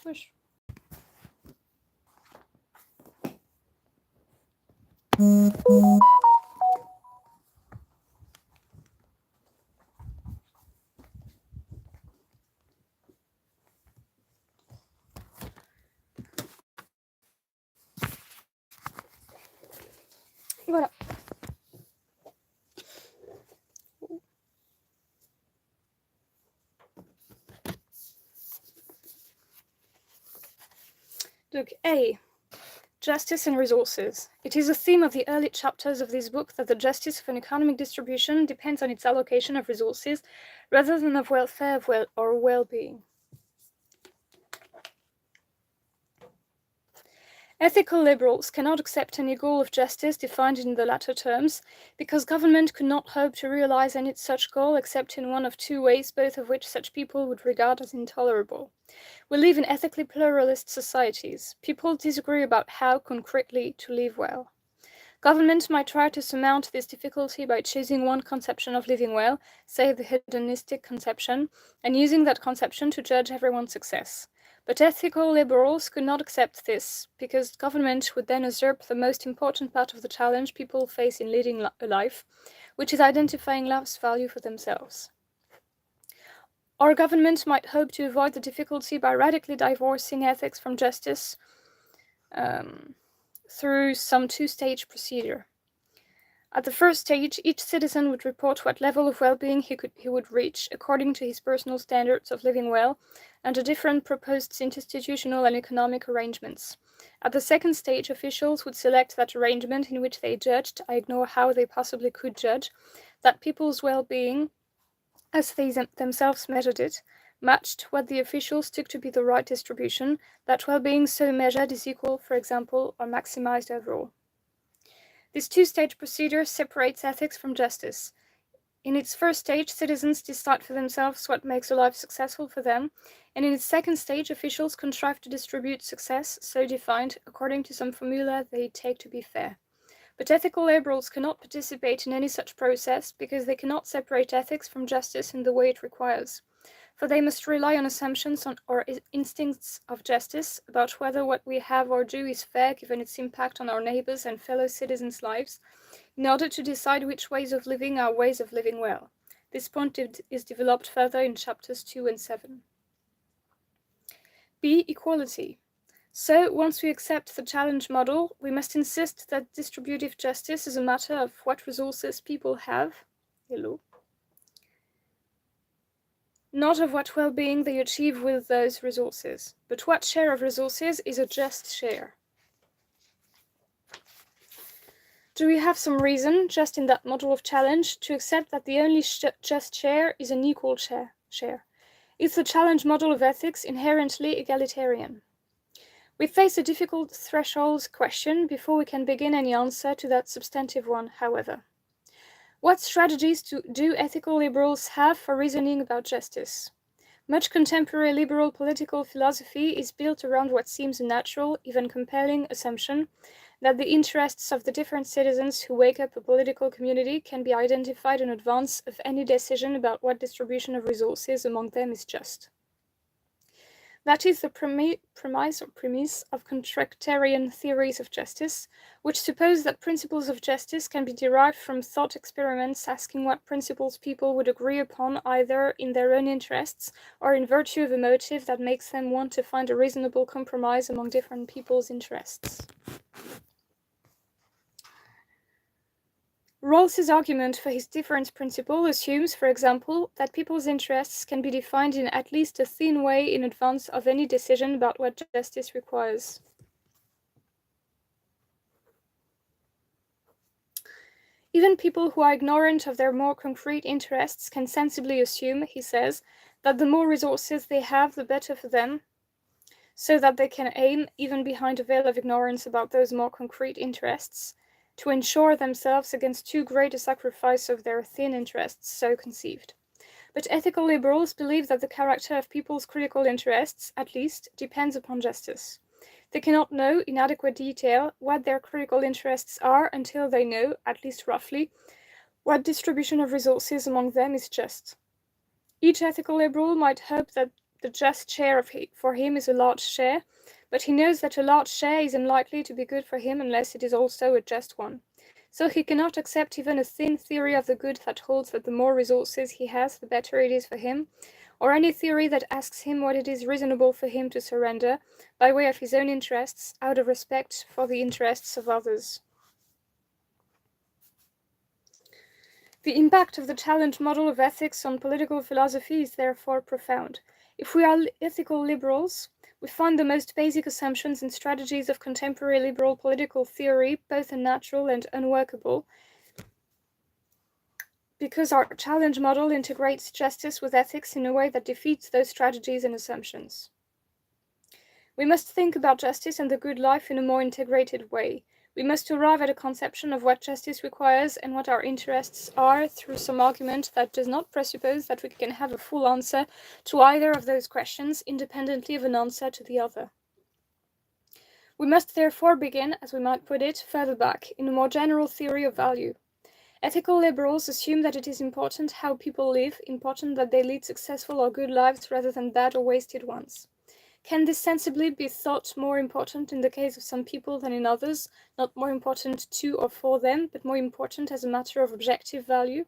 Wesh. Voilà. Donc, A. Justice and resources. It is a theme of the early chapters of this book that the justice of an economic distribution depends on its allocation of resources rather than of welfare or well-being. Ethical liberals cannot accept any goal of justice defined in the latter terms, because government could not hope to realize any such goal except in one of two ways, both of which such people would regard as intolerable. We live in ethically pluralist societies. People disagree about how, concretely, to live well. Government might try to surmount this difficulty by choosing one conception of living well, say the hedonistic conception, and using that conception to judge everyone's success. But ethical liberals could not accept this, because government would then usurp the most important part of the challenge people face in leading a life, which is identifying life's value for themselves. Our government might hope to avoid the difficulty by radically divorcing ethics from justice through some two-stage procedure. At the first stage, each citizen would report what level of well-being he would reach according to his personal standards of living well and the different proposed institutional and economic arrangements. At the second stage, officials would select that arrangement in which they judged, I ignore how they possibly could judge, that people's well-being, as they themselves measured it, matched what the officials took to be the right distribution, that well-being so measured is equal, for example, or maximized overall. This two-stage procedure separates ethics from justice. In its first stage, citizens decide for themselves what makes a life successful for them, and in its second stage, officials contrive to distribute success, so defined, according to some formula they take to be fair. But ethical liberals cannot participate in any such process because they cannot separate ethics from justice in the way it requires. For they must rely on assumptions or instincts of justice about whether what we have or do is fair given its impact on our neighbors and fellow citizens' lives, in order to decide which ways of living are ways of living well. This point is developed further in chapters 2 and 7. B. Equality. So, once we accept the challenge model, we must insist that distributive justice is a matter of what resources people have. Hello. Not of what well-being they achieve with those resources, but what share of resources is a just share. Do we have some reason, just in that model of challenge, to accept that the only just share is an equal share? Is the challenge model of ethics inherently egalitarian? We face a difficult threshold question before we can begin any answer to that substantive one, however. What strategies do ethical liberals have for reasoning about justice? Much contemporary liberal political philosophy is built around what seems a natural, even compelling, assumption that the interests of the different citizens who make up a political community can be identified in advance of any decision about what distribution of resources among them is just. That is the premise of contractarian theories of justice, which suppose that principles of justice can be derived from thought experiments asking what principles people would agree upon either in their own interests or in virtue of a motive that makes them want to find a reasonable compromise among different people's interests. Rawls's argument for his difference principle assumes, for example, that people's interests can be defined in at least a thin way in advance of any decision about what justice requires. Even people who are ignorant of their more concrete interests can sensibly assume, he says, that the more resources they have, the better for them, so that they can aim, even behind a veil of ignorance about those more concrete interests, to ensure themselves against too great a sacrifice of their thin interests so conceived. But ethical liberals believe that the character of people's critical interests, at least, depends upon justice. They cannot know, in adequate detail, what their critical interests are until they know, at least roughly, what distribution of resources among them is just. Each ethical liberal might hope that the just share for him is a large share, but he knows that a large share is unlikely to be good for him unless it is also a just one. So he cannot accept even a thin theory of the good that holds that the more resources he has, the better it is for him, or any theory that asks him what it is reasonable for him to surrender, by way of his own interests, out of respect for the interests of others. The impact of the challenge model of ethics on political philosophy is therefore profound. If we are ethical liberals, we find the most basic assumptions and strategies of contemporary liberal political theory both unnatural and unworkable, because our challenge model integrates justice with ethics in a way that defeats those strategies and assumptions. We must think about justice and the good life in a more integrated way. We must arrive at a conception of what justice requires and what our interests are through some argument that does not presuppose that we can have a full answer to either of those questions independently of an answer to the other. We must therefore begin, as we might put it, further back, in a more general theory of value. Ethical liberals assume that it is important how people live, important that they lead successful or good lives rather than bad or wasted ones. Can this sensibly be thought more important in the case of some people than in others, not more important to or for them, but more important as a matter of objective value?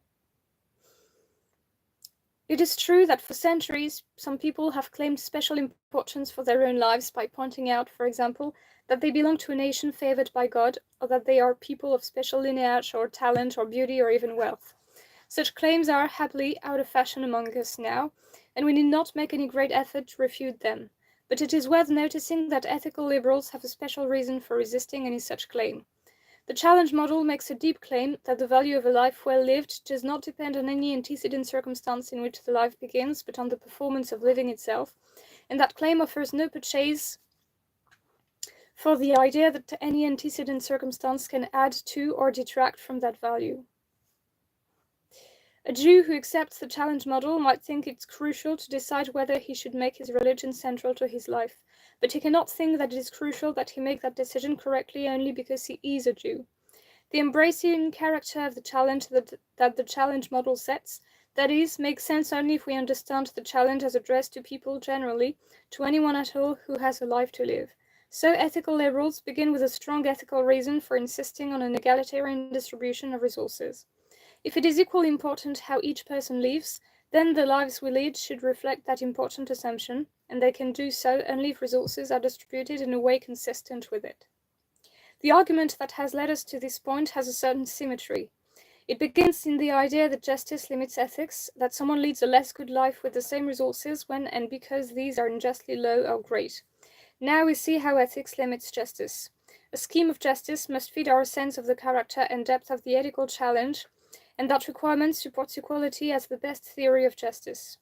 It is true that for centuries some people have claimed special importance for their own lives by pointing out, for example, that they belong to a nation favored by God, or that they are people of special lineage or talent or beauty or even wealth. Such claims are happily out of fashion among us now, and we need not make any great effort to refute them. But it is worth noticing that ethical liberals have a special reason for resisting any such claim. The challenge model makes a deep claim that the value of a life well lived does not depend on any antecedent circumstance in which the life begins, but on the performance of living itself, and that claim offers no purchase for the idea that any antecedent circumstance can add to or detract from that value. A Jew who accepts the challenge model might think it's crucial to decide whether he should make his religion central to his life, but he cannot think that it is crucial that he make that decision correctly only because he is a Jew. The embracing character of the challenge that the challenge model sets, that is, makes sense only if we understand the challenge as addressed to people generally, to anyone at all who has a life to live. So ethical liberals begin with a strong ethical reason for insisting on an egalitarian distribution of resources. If it is equally important how each person lives, then the lives we lead should reflect that important assumption, and they can do so only if resources are distributed in a way consistent with it. The argument that has led us to this point has a certain symmetry. It begins in the idea that justice limits ethics, that someone leads a less good life with the same resources when and because these are unjustly low or great. Now we see how ethics limits justice. A scheme of justice must feed our sense of the character and depth of the ethical challenge, and that requirement supports equality as the best theory of justice.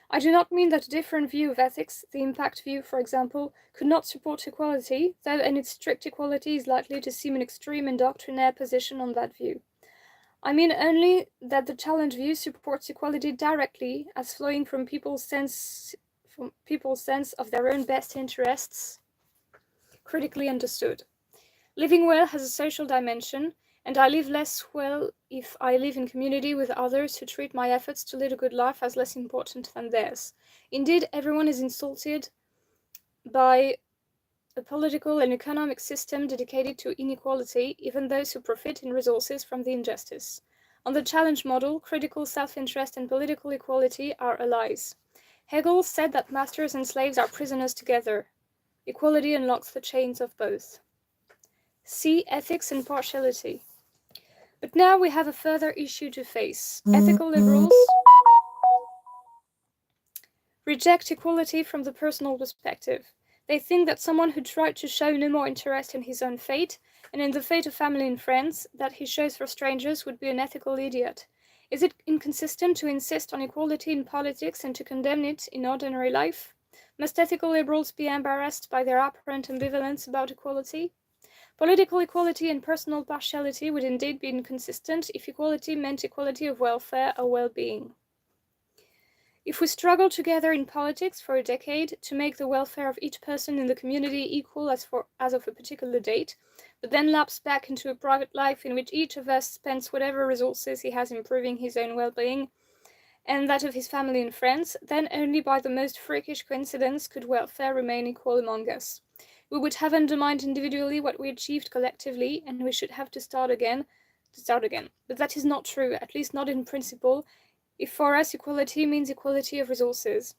I do not mean that a different view of ethics, the impact view, for example, could not support equality, though in its strict equality is likely to seem an extreme and doctrinaire position on that view. I mean only that the challenge view supports equality directly as flowing from people's sense of their own best interests, critically understood. Living well has a social dimension, and I live less well if I live in community with others who treat my efforts to lead a good life as less important than theirs. Indeed, everyone is insulted by a political and economic system dedicated to inequality, even those who profit in resources from the injustice. On the challenge model, critical self-interest and political equality are allies. Hegel said that masters and slaves are prisoners together. Equality unlocks the chains of both. See ethics and partiality. But now we have a further issue to face. Ethical liberals reject equality from the personal perspective. They think that someone who tried to show no more interest in his own fate, and in the fate of family and friends, that he shows for strangers would be an ethical idiot. Is it inconsistent to insist on equality in politics and to condemn it in ordinary life? Must ethical liberals be embarrassed by their apparent ambivalence about equality? Political equality and personal partiality would indeed be inconsistent if equality meant equality of welfare or well-being. If we struggle together in politics for a decade to make the welfare of each person in the community equal as of a particular date, but then lapse back into a private life in which each of us spends whatever resources he has improving his own well-being, and that of his family and friends, then only by the most freakish coincidence could welfare remain equal among us. We would have undermined individually what we achieved collectively, and we should have to start again. But that is not true, at least not in principle, if for us equality means equality of resources.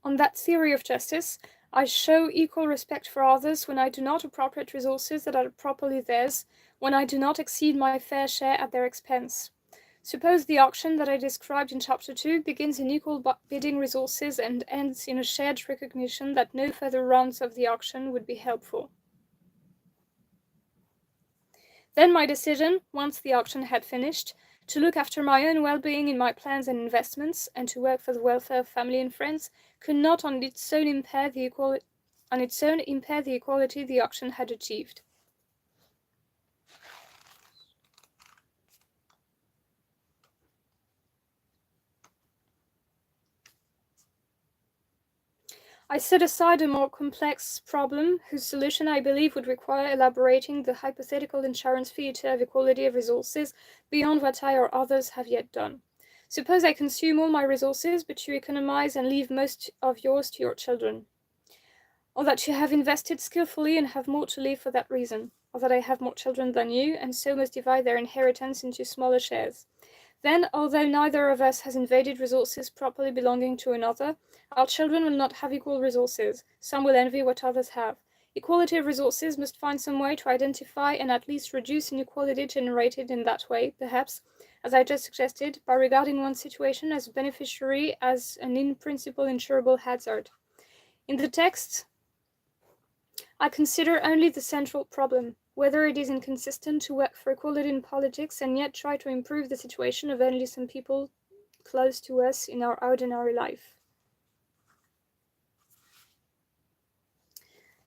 On that theory of justice, I show equal respect for others when I do not appropriate resources that are properly theirs, when I do not exceed my fair share at their expense. Suppose the auction that I described in Chapter 2 begins in equal bidding resources and ends in a shared recognition that no further rounds of the auction would be helpful. Then my decision, once the auction had finished, to look after my own well-being in my plans and investments, and to work for the welfare of family and friends, could not on its own impair the equality the auction had achieved. I set aside a more complex problem, whose solution I believe would require elaborating the hypothetical insurance theatre of equality of resources beyond what I or others have yet done. Suppose I consume all my resources, but you economize and leave most of yours to your children. Or that you have invested skillfully and have more to leave for that reason. Or that I have more children than you, and so must divide their inheritance into smaller shares. Then, although neither of us has invaded resources properly belonging to another, our children will not have equal resources. Some will envy what others have. Equality of resources must find some way to identify and at least reduce inequality generated in that way, perhaps, as I just suggested, by regarding one's situation as a beneficiary as an in principle insurable hazard. In the text, I consider only the central problem, whether it is inconsistent to work for equality in politics and yet try to improve the situation of only some people close to us in our ordinary life.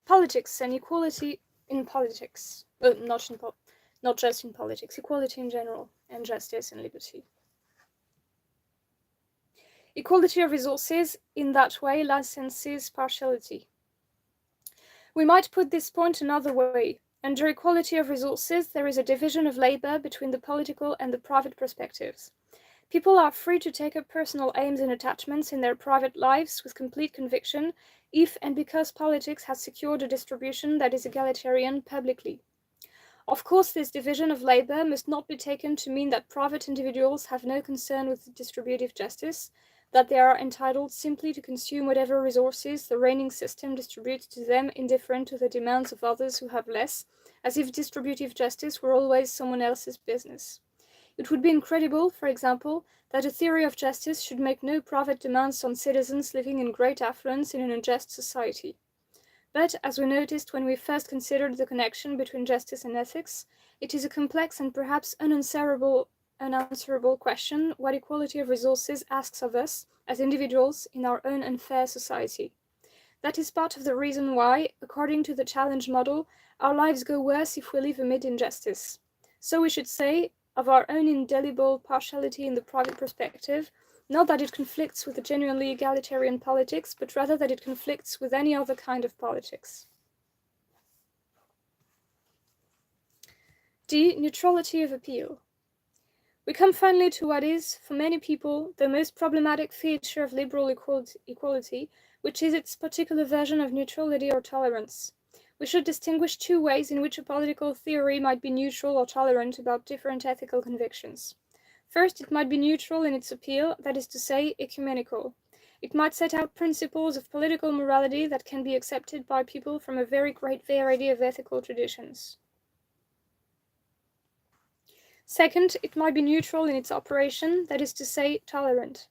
Politics and equality in politics. Not just in politics, equality in general, and justice and liberty. Equality of resources in that way licenses partiality. We might put this point another way. Under equality of resources, there is a division of labor between the political and the private perspectives. People are free to take up personal aims and attachments in their private lives with complete conviction, if and because politics has secured a distribution that is egalitarian publicly. Of course, this division of labor must not be taken to mean that private individuals have no concern with distributive justice, that they are entitled simply to consume whatever resources the reigning system distributes to them indifferent to the demands of others who have less, as if distributive justice were always someone else's business. It would be incredible, for example, that a theory of justice should make no private demands on citizens living in great affluence in an unjust society. But, as we noticed when we first considered the connection between justice and ethics, it is a complex and perhaps unanswerable question what equality of resources asks of us as individuals in our own unfair society. That is part of the reason why, according to the challenge model, our lives go worse if we live amid injustice. So we should say, of our own indelible partiality in the private perspective, not that it conflicts with a genuinely egalitarian politics, but rather that it conflicts with any other kind of politics. D. Neutrality of appeal. We come finally to what is, for many people, the most problematic feature of liberal equality, which is its particular version of neutrality or tolerance. We should distinguish two ways in which a political theory might be neutral or tolerant about different ethical convictions. First, it might be neutral in its appeal, that is to say, ecumenical. It might set out principles of political morality that can be accepted by people from a very great variety of ethical traditions. Second, it might be neutral in its operation, that is to say, tolerant.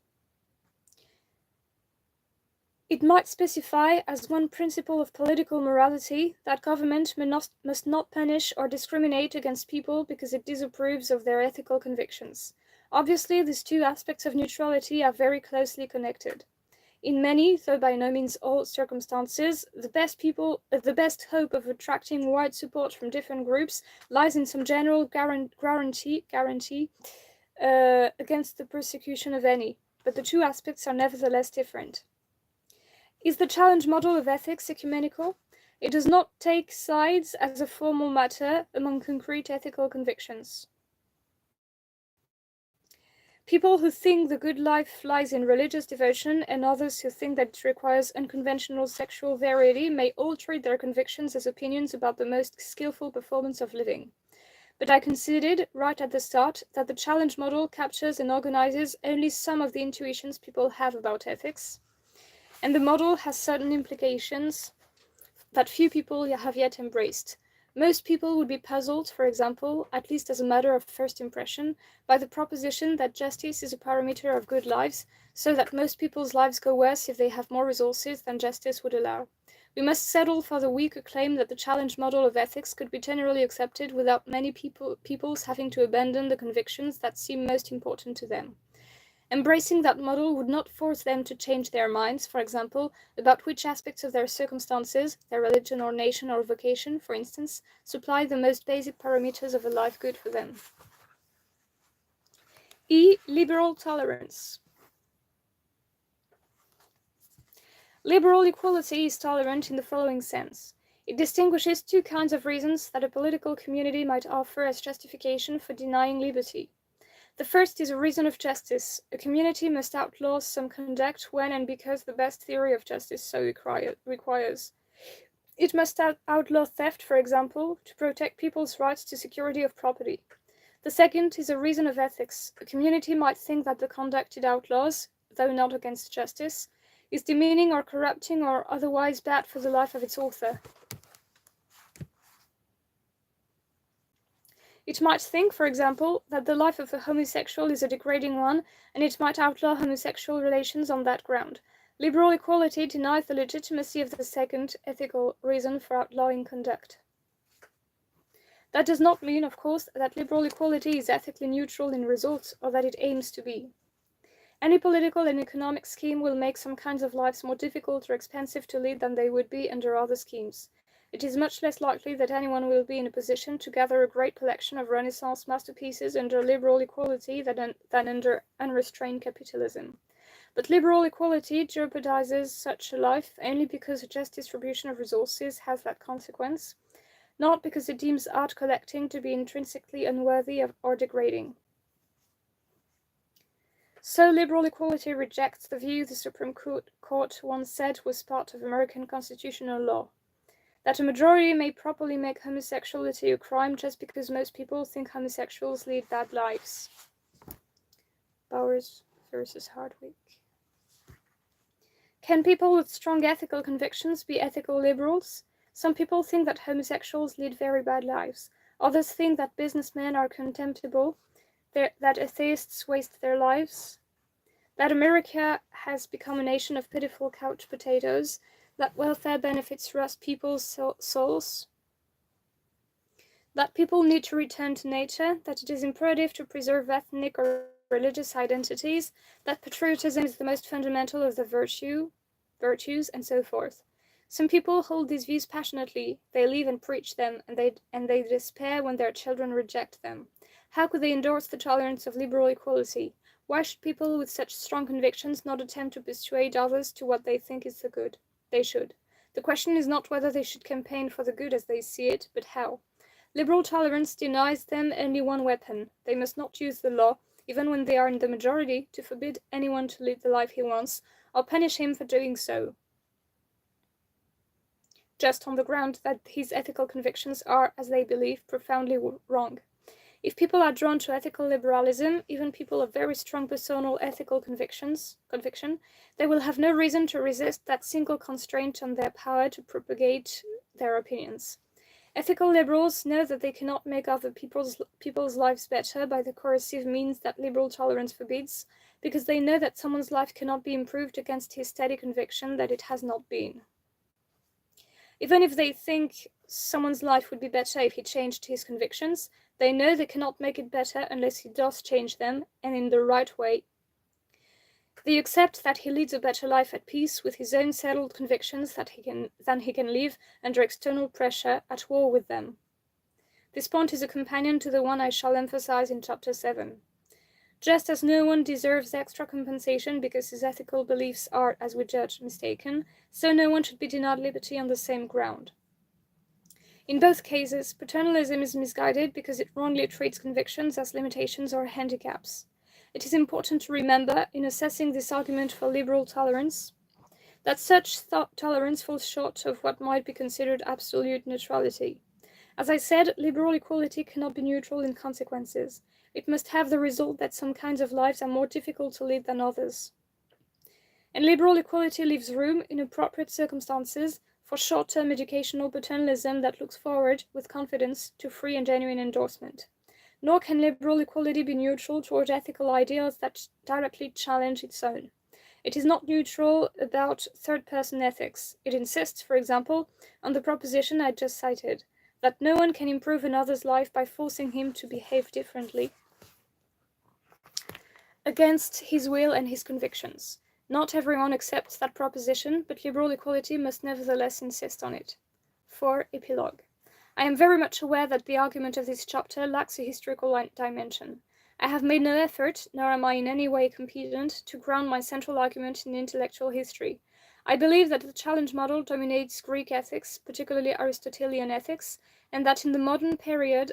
It might specify, as one principle of political morality, that government must not punish or discriminate against people because it disapproves of their ethical convictions. Obviously, these two aspects of neutrality are very closely connected. In many, though by no means all, circumstances, the best hope of attracting wide support from different groups lies in some general guarantee against the persecution of any, but the two aspects are nevertheless different. Is the challenge model of ethics ecumenical? It does not take sides as a formal matter among concrete ethical convictions. People who think the good life lies in religious devotion and others who think that it requires unconventional sexual variety may all treat their convictions as opinions about the most skillful performance of living. But I conceded, right at the start, that the challenge model captures and organizes only some of the intuitions people have about ethics, and the model has certain implications that few people have yet embraced. Most people would be puzzled, for example, at least as a matter of first impression, by the proposition that justice is a parameter of good lives, so that most people's lives go worse if they have more resources than justice would allow. We must settle for the weaker claim that the challenge model of ethics could be generally accepted without many peoples having to abandon the convictions that seem most important to them. Embracing that model would not force them to change their minds, for example, about which aspects of their circumstances, their religion or nation or vocation, for instance, supply the most basic parameters of a life good for them. E. Liberal tolerance. Liberal equality is tolerant in the following sense. It distinguishes two kinds of reasons that a political community might offer as justification for denying liberty. The first is a reason of justice. A community must outlaw some conduct when and because the best theory of justice so requires. It must outlaw theft, for example, to protect people's rights to security of property. The second is a reason of ethics. A community might think that the conduct it outlaws, though not against justice, is demeaning or corrupting or otherwise bad for the life of its author. It might think, for example, that the life of a homosexual is a degrading one, and it might outlaw homosexual relations on that ground. Liberal equality denies the legitimacy of the second, ethical reason for outlawing conduct. That does not mean, of course, that liberal equality is ethically neutral in results, or that it aims to be. Any political and economic scheme will make some kinds of lives more difficult or expensive to lead than they would be under other schemes. It is much less likely that anyone will be in a position to gather a great collection of Renaissance masterpieces under liberal equality than under unrestrained capitalism. But liberal equality jeopardizes such a life only because a just distribution of resources has that consequence, not because it deems art collecting to be intrinsically unworthy or degrading. So liberal equality rejects the view the Supreme Court once said was part of American constitutional law, that a majority may properly make homosexuality a crime just because most people think homosexuals lead bad lives. Bowers versus Hardwick. Can people with strong ethical convictions be ethical liberals? Some people think that homosexuals lead very bad lives. Others think that businessmen are contemptible, that atheists waste their lives, that America has become a nation of pitiful couch potatoes, that welfare benefits rust people's souls, that people need to return to nature, that it is imperative to preserve ethnic or religious identities, that patriotism is the most fundamental of the virtues, and so forth. Some people hold these views passionately, they live and preach them, and they despair when their children reject them. How could they endorse the tolerance of liberal equality? Why should people with such strong convictions not attempt to persuade others to what they think is the good? They should. The question is not whether they should campaign for the good as they see it, but how. Liberal tolerance denies them only one weapon. They must not use the law, even when they are in the majority, to forbid anyone to lead the life he wants, or punish him for doing so, just on the ground that his ethical convictions are, as they believe, profoundly wrong. If people are drawn to ethical liberalism, even people of very strong personal ethical conviction, they will have no reason to resist that single constraint on their power to propagate their opinions. Ethical liberals know that they cannot make other people's lives better by the coercive means that liberal tolerance forbids, because they know that someone's life cannot be improved against his steady conviction that it has not been. Even if they think someone's life would be better if he changed his convictions, they know they cannot make it better unless he does change them, and in the right way. They accept that he leads a better life at peace with his own settled convictions than he can live under external pressure at war with them. This point is a companion to the one I shall emphasize in Chapter 7. Just as no one deserves extra compensation because his ethical beliefs are, as we judge, mistaken, so no one should be denied liberty on the same ground. In both cases, paternalism is misguided because it wrongly treats convictions as limitations or handicaps. It is important to remember, in assessing this argument for liberal tolerance, that such tolerance falls short of what might be considered absolute neutrality. As I said, liberal equality cannot be neutral in consequences. It must have the result that some kinds of lives are more difficult to lead than others. And liberal equality leaves room, in appropriate circumstances, for short-term educational paternalism that looks forward, with confidence, to free and genuine endorsement. Nor can liberal equality be neutral toward ethical ideals that directly challenge its own. It is not neutral about third-person ethics. It insists, for example, on the proposition I just cited, that no one can improve another's life by forcing him to behave differently against his will and his convictions. Not everyone accepts that proposition, but liberal equality must nevertheless insist on it. 4. Epilogue. I am very much aware that the argument of this chapter lacks a historical dimension. I have made no effort, nor am I in any way competent, to ground my central argument in intellectual history. I believe that the challenge model dominates Greek ethics, particularly Aristotelian ethics, and that in the modern period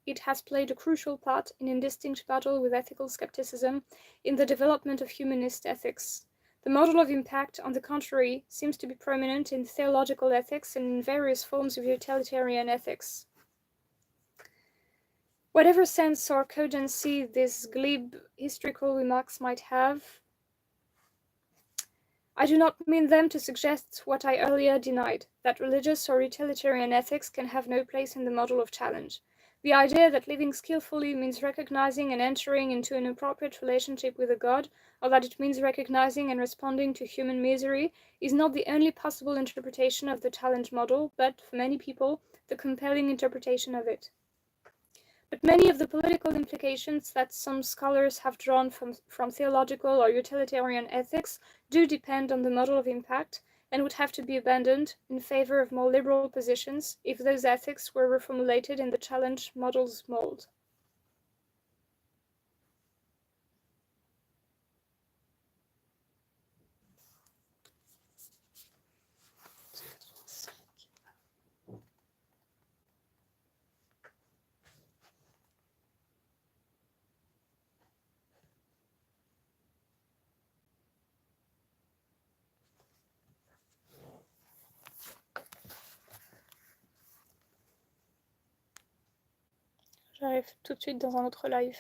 it has played a crucial part in indistinct battle with ethical skepticism in the development of humanist ethics. The model of impact, on the contrary, seems to be prominent in theological ethics and in various forms of utilitarian ethics. Whatever sense or cogency these glib historical remarks might have, I do not mean them to suggest what I earlier denied, that religious or utilitarian ethics can have no place in the model of challenge. The idea that living skillfully means recognizing and entering into an appropriate relationship with a god, or that it means recognizing and responding to human misery, is not the only possible interpretation of the challenge model, but, for many people, the compelling interpretation of it. But many of the political implications that some scholars have drawn from theological or utilitarian ethics do depend on the model of impact, and would have to be abandoned in favor of more liberal positions if those ethics were reformulated in the challenge model's mold. J'arrive tout de suite dans un autre live.